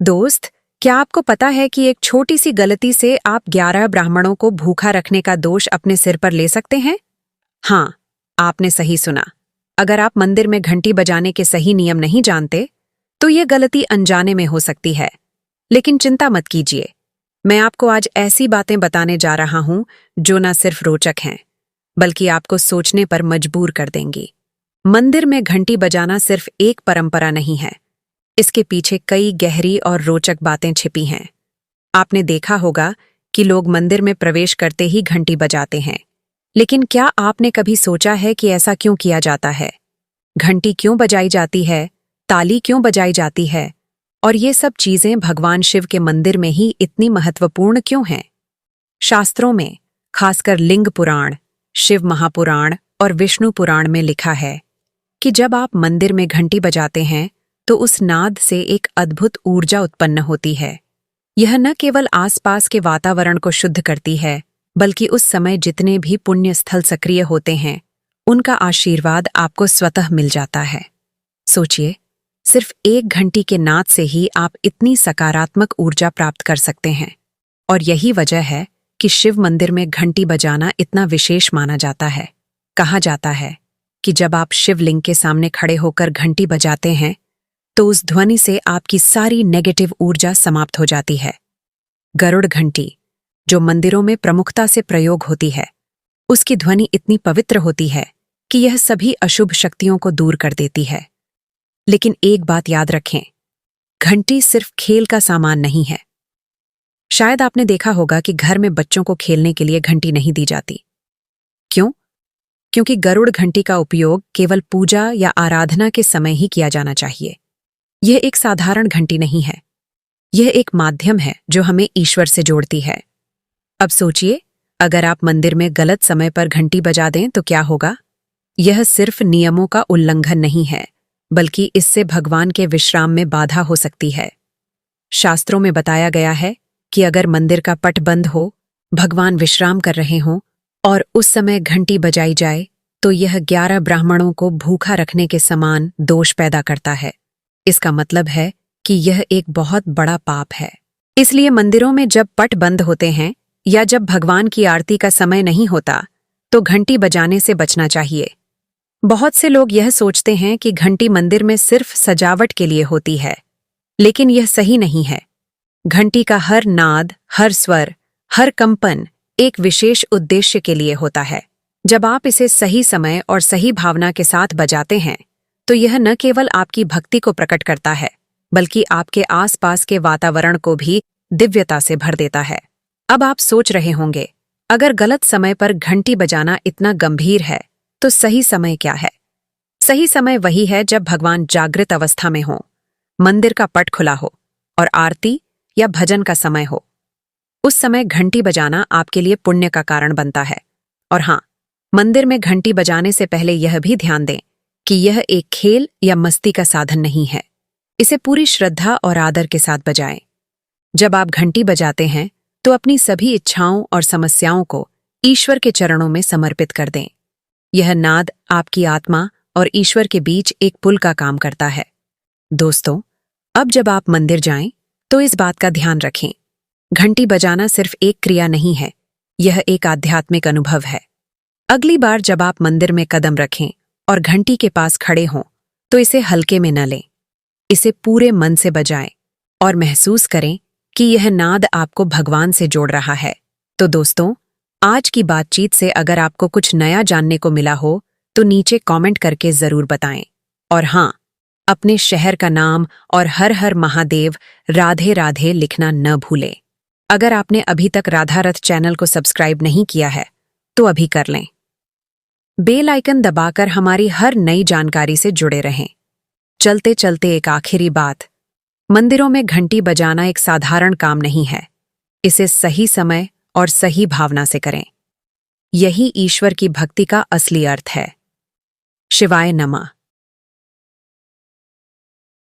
दोस्त, क्या आपको पता है कि एक छोटी सी गलती से आप 11 ब्राह्मणों को भूखा रखने का दोष अपने सिर पर ले सकते हैं? हाँ, आपने सही सुना। अगर आप मंदिर में घंटी बजाने के सही नियम नहीं जानते, तो ये गलती अनजाने में हो सकती है। लेकिन चिंता मत कीजिए, मैं आपको आज ऐसी बातें बताने जा रहा हूं जो न सिर्फ रोचक हैं, बल्कि आपको सोचने पर मजबूर कर देंगी। मंदिर में घंटी बजाना सिर्फ एक परंपरा नहीं है, इसके पीछे कई गहरी और रोचक बातें छिपी हैं। आपने देखा होगा कि लोग मंदिर में प्रवेश करते ही घंटी बजाते हैं, लेकिन क्या आपने कभी सोचा है कि ऐसा क्यों किया जाता है? घंटी क्यों बजाई जाती है? ताली क्यों बजाई जाती है? और ये सब चीजें भगवान शिव के मंदिर में ही इतनी महत्वपूर्ण क्यों हैं? शास्त्रों में, खासकर लिंग पुराण, शिव महापुराण और विष्णु पुराण में लिखा है कि जब आप मंदिर में घंटी बजाते हैं तो उस नाद से एक अद्भुत ऊर्जा उत्पन्न होती है। यह न केवल आसपास के वातावरण को शुद्ध करती है, बल्कि उस समय जितने भी पुण्य स्थल सक्रिय होते हैं, उनका आशीर्वाद आपको स्वतः मिल जाता है। सोचिए, सिर्फ एक घंटी के नाद से ही आप इतनी सकारात्मक ऊर्जा प्राप्त कर सकते हैं। और यही वजह है कि शिव मंदिर में घंटी बजाना इतना विशेष माना जाता है। कहा जाता है कि जब आप शिवलिंग के सामने खड़े होकर घंटी बजाते हैं, तो उस ध्वनि से आपकी सारी नेगेटिव ऊर्जा समाप्त हो जाती है। गरुड़ घंटी, जो मंदिरों में प्रमुखता से प्रयोग होती है, उसकी ध्वनि इतनी पवित्र होती है कि यह सभी अशुभ शक्तियों को दूर कर देती है। लेकिन एक बात याद रखें, घंटी सिर्फ खेल का सामान नहीं है। शायद आपने देखा होगा कि घर में बच्चों को खेलने के लिए घंटी नहीं दी जाती। क्यों? क्योंकि गरुड़ घंटी का उपयोग केवल पूजा या आराधना के समय ही किया जाना चाहिए। यह एक साधारण घंटी नहीं है, यह एक माध्यम है जो हमें ईश्वर से जोड़ती है। अब सोचिए, अगर आप मंदिर में गलत समय पर घंटी बजा दें तो क्या होगा? यह सिर्फ नियमों का उल्लंघन नहीं है, बल्कि इससे भगवान के विश्राम में बाधा हो सकती है। शास्त्रों में बताया गया है कि अगर मंदिर का पट बंद हो, भगवान विश्राम कर रहे हों और उस समय घंटी बजाई जाए, तो यह 11 ब्राह्मणों को भूखा रखने के समान दोष पैदा करता है। इसका मतलब है कि यह एक बहुत बड़ा पाप है। इसलिए मंदिरों में जब पट बंद होते हैं या जब भगवान की आरती का समय नहीं होता, तो घंटी बजाने से बचना चाहिए। बहुत से लोग यह सोचते हैं कि घंटी मंदिर में सिर्फ सजावट के लिए होती है, लेकिन यह सही नहीं है। घंटी का हर नाद, हर स्वर, हर कंपन एक विशेष उद्देश्य के लिए होता है। जब आप इसे सही समय और सही भावना के साथ बजाते हैं, तो यह न केवल आपकी भक्ति को प्रकट करता है, बल्कि आपके आसपास के वातावरण को भी दिव्यता से भर देता है। अब आप सोच रहे होंगे, अगर गलत समय पर घंटी बजाना इतना गंभीर है, तो सही समय क्या है? सही समय वही है जब भगवान जागृत अवस्था में हो, मंदिर का पट खुला हो और आरती या भजन का समय हो। उस समय घंटी बजाना आपके लिए पुण्य का कारण बनता है। और हाँ, मंदिर में घंटी बजाने से पहले यह भी ध्यान दें कि यह एक खेल या मस्ती का साधन नहीं है। इसे पूरी श्रद्धा और आदर के साथ बजाएं। जब आप घंटी बजाते हैं, तो अपनी सभी इच्छाओं और समस्याओं को ईश्वर के चरणों में समर्पित कर दें। यह नाद आपकी आत्मा और ईश्वर के बीच एक पुल का काम करता है। दोस्तों, अब जब आप मंदिर जाएं, तो इस बात का ध्यान रखें, घंटी बजाना सिर्फ एक क्रिया नहीं है, यह एक आध्यात्मिक अनुभव है। अगली बार जब आप मंदिर में कदम रखें और घंटी के पास खड़े हों, तो इसे हल्के में न लें। इसे पूरे मन से बजाएं और महसूस करें कि यह नाद आपको भगवान से जोड़ रहा है। तो दोस्तों, आज की बातचीत से अगर आपको कुछ नया जानने को मिला हो, तो नीचे कमेंट करके जरूर बताएं। और हाँ, अपने शहर का नाम और हर हर महादेव, राधे राधे लिखना न भूलें। अगर आपने अभी तक राधा रथ चैनल को सब्सक्राइब नहीं किया है, तो अभी कर लें। बेल आइकन दबाकर हमारी हर नई जानकारी से जुड़े रहें। चलते चलते एक आखिरी बात, मंदिरों में घंटी बजाना एक साधारण काम नहीं है। इसे सही समय और सही भावना से करें। यही ईश्वर की भक्ति का असली अर्थ है। शिवाय नमः।